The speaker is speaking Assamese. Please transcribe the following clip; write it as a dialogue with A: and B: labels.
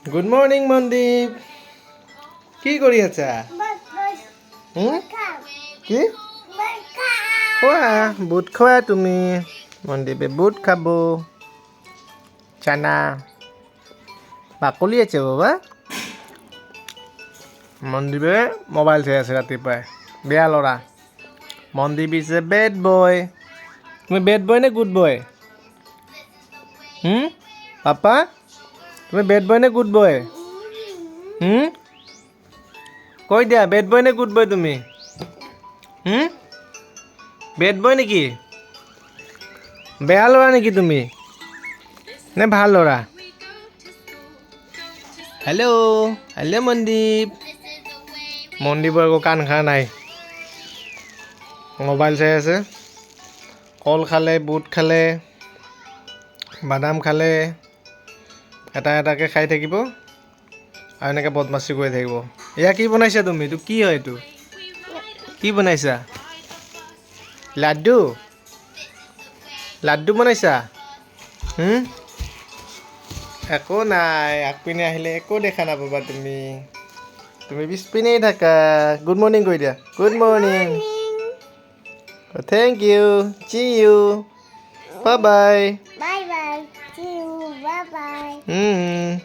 A: গুড মৰ্ণিং মনদীপ কি কৰি আছা কি খোৱা বুট খোৱা তুমি মনদীপে বুট খাব চানা বাকলি আছে বাবা মনদীপে মোবাইল চাই আছে ৰাতিপুৱাই বেয়া ল'ৰা Mandeep is a bad boy তুমি বেড বয় নে গুড বয় পাপা তুমি বেড বয় নে গুড বয় কৈ দিয়া বেড বয় নে গুড বয় তুমি বেড বয় নেকি বেয়া ল'ৰা নেকি তুমি নে ভাল ল'ৰা হেল্ল' মনদীপ মনদীপৰ একো কাণ খা নাই মোবাইল চাই আছে কল খালে বুট খালে বাদাম খালে এটা এটাকৈ খাই থাকিব আৰু এনেকৈ বদমাচি কৰি থাকিব এয়া কি বনাইছা তুমি এইটো কি হয় এইটো কি বনাইছা লাড্ডু লাড্ডু বনাইছা একো নাই আগপিনে আহিলে একো দেখা নাপাবা তুমি তুমি পিছপিনেই থাকা গুড মৰ্ণিং কৈ দিয়া good morning thank you see you bye bye
B: Bye bye. See you. Bye bye.